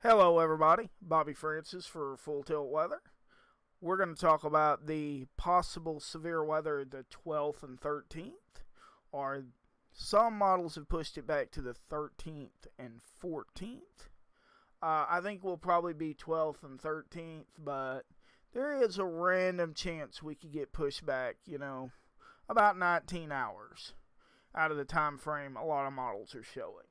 Hello, everybody. Bobby Francis for Full Tilt Weather. We're going to talk about the possible severe weather the 12th and 13th, or some models have pushed it back to the 13th and 14th. I think we'll probably be 12th and 13th, but there is a random chance we could get pushed back, about 19 hours out of the time frame a lot of models are showing.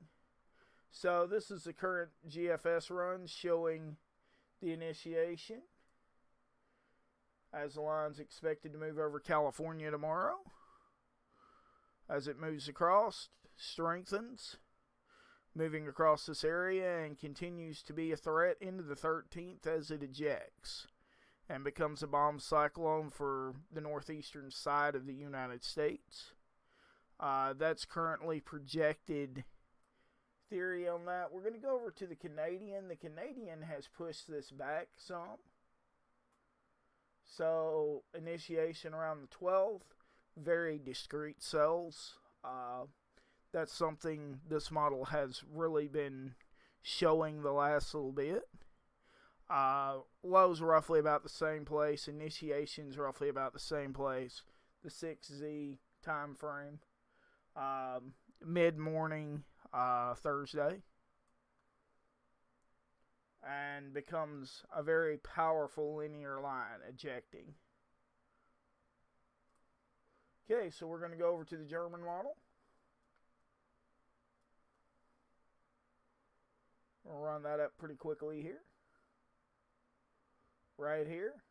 So this is the current GFS run showing the initiation as the line's expected to move over California tomorrow. As it moves across, strengthens, moving across this area and continues to be a threat into the 13th as it ejects and becomes a bomb cyclone for the northeastern side of the United States. That's currently projected theory on that. We're going to go over to the Canadian. The Canadian has pushed this back some. So, initiation around the 12th. Very discrete cells. That's something this model has really been showing the last little bit. Lows roughly about the same place. Initiations roughly about the same place. The 6Z time frame. Mid-morning Thursday, and becomes a very powerful linear line ejecting. Okay, so we're going to go over to the German model. We'll run that up pretty quickly here. Right here.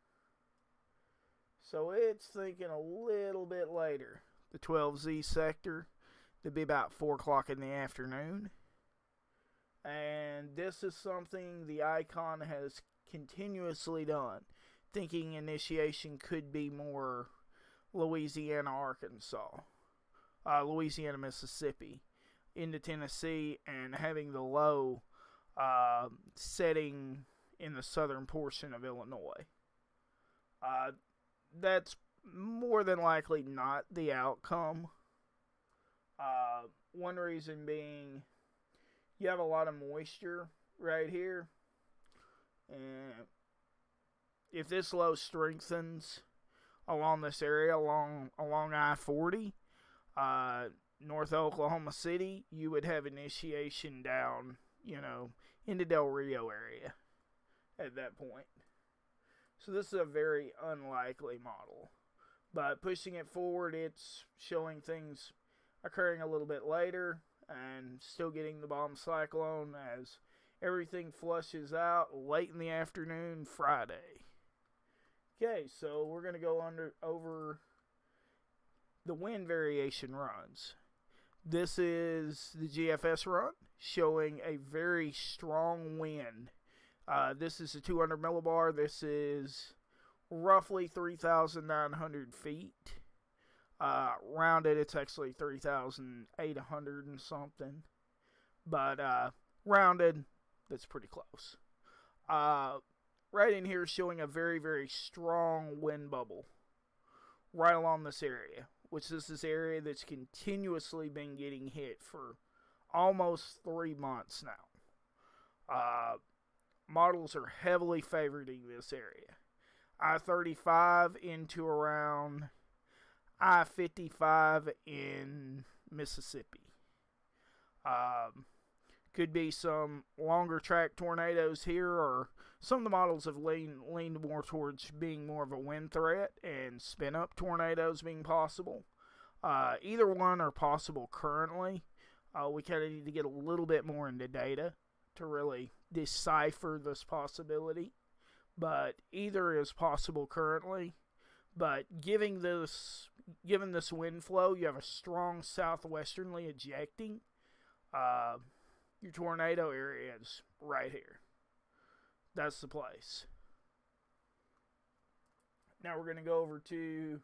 So it's thinking a little bit later. The 12Z sector. It'd be about 4 o'clock in the afternoon. And this is something the icon has continuously done, thinking initiation could be more Louisiana, Arkansas, Louisiana, Mississippi, into Tennessee, and having the low setting in the southern portion of Illinois. That's more than likely not the outcome. One reason being you have a lot of moisture right here, and if this low strengthens along this area, along I-40, north of Oklahoma City, you would have initiation down, into Del Rio area at that point. So this is a very unlikely model. But pushing it forward, it's showing things occurring a little bit later and still getting the bomb cyclone as everything flushes out late in the afternoon Friday. Okay, so we're going to go over the wind variation runs. This is the GFS run showing a very strong wind. This is a 200 millibar. This is roughly 3,900 feet. Rounded, it's actually 3,800 and something. But rounded, that's pretty close. Right in here is showing a very, very strong wind bubble right along this area, which is this area that's continuously been getting hit for almost 3 months now. Models are heavily favoring this area. I-35 into around I-55 in Mississippi. Could be some longer track tornadoes here, or some of the models have leaned more towards being more of a wind threat and spin up tornadoes being possible. Either one are possible currently. We kind of need to get a little bit more into data to really decipher this possibility, but either is possible currently. But given this wind flow, you have a strong southwesterly ejecting. Your tornado area is right here. That's the place. Now we're going to go over to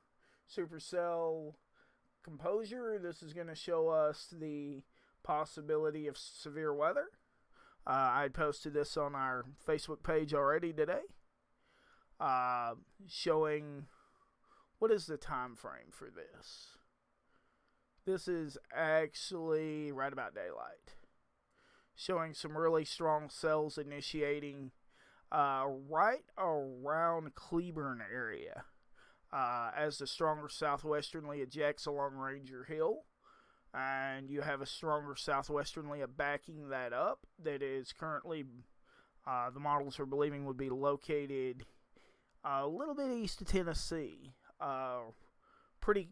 Supercell Composure. This is going to show us the possibility of severe weather. I posted this on our Facebook page already today. Showing, what is the time frame for this? This is actually right about daylight. showing some really strong cells initiating right around Cleburne area, as the stronger southwesterly ejects along Ranger Hill. And you have a stronger southwesterly backing that up that is currently, the models are believing, would be located a little bit east of Tennessee, pretty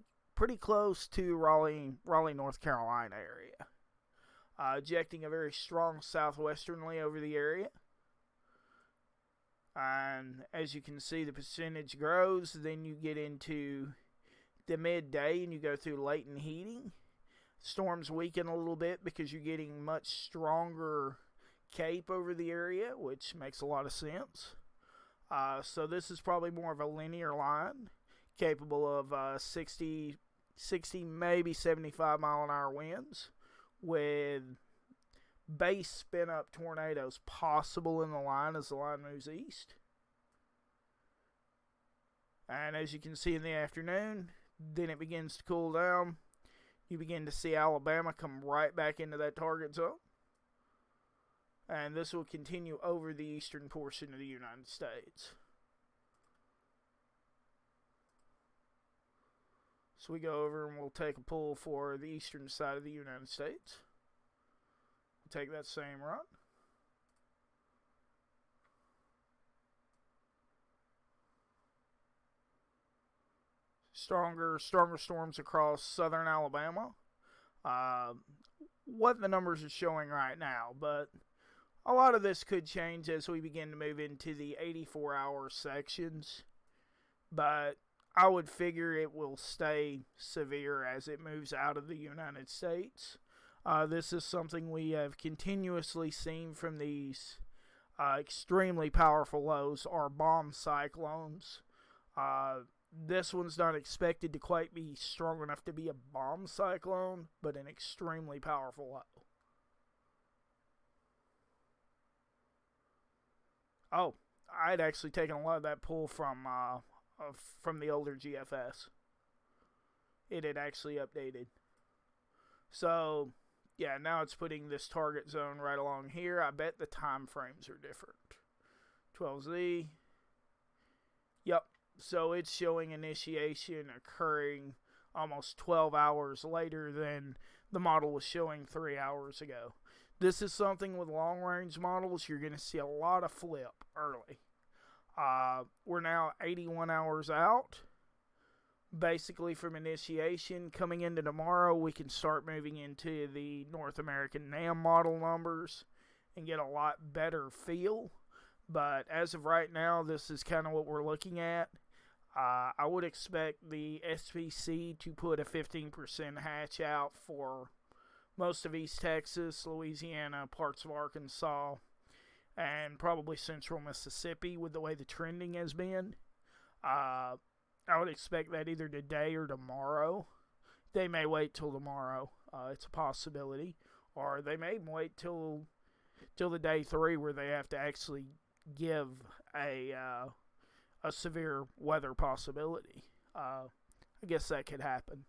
close to Raleigh, North Carolina area. Ejecting a very strong southwesterly over the area. And as you can see, the percentage grows. Then you get into the midday and you go through latent heating. Storms weaken a little bit because you're getting much stronger cape over the area, which makes a lot of sense. So this is probably more of a linear line, capable of 60, maybe 75 mile an hour winds, with base spin up tornadoes possible in the line as the line moves east. And as you can see in the afternoon, then it begins to cool down. You begin to see Alabama come right back into that target zone. And this will continue over the eastern portion of the United States. So we go over and we'll take a pull for the eastern side of the United States. We'll take that same run. Stronger storms across southern Alabama. What the numbers are showing right now, but a lot of this could change as we begin to move into the 84-hour sections. But I would figure it will stay severe as it moves out of the United States. This is something we have continuously seen from these extremely powerful lows, are bomb cyclones. This one's not expected to quite be strong enough to be a bomb cyclone, but an extremely powerful low. Oh, I'd actually taken a lot of that pull from the older GFS. It had actually updated. So, yeah, now it's putting this target zone right along here. I bet the time frames are different. 12Z. Yep. So it's showing initiation occurring almost 12 hours later than the model was showing 3 hours ago. This is something with long-range models you're going to see a lot of flip early. We're now 81 hours out, basically from initiation. Coming into tomorrow, we can start moving into the North American NAM model numbers and get a lot better feel. But as of right now, this is kind of what we're looking at. I would expect the SPC to put a 15% hatch out for most of East Texas, Louisiana, parts of Arkansas, and probably central Mississippi with the way the trending has been. I would expect that either today or tomorrow. They may wait till tomorrow. It's a possibility. Or they may wait till the day 3 where they have to actually give a severe weather possibility. I guess that could happen.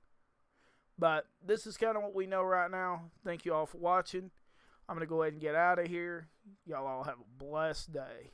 But this is kind of what we know right now. Thank you all for watching. I'm going to go ahead and get out of here. Y'all all have a blessed day.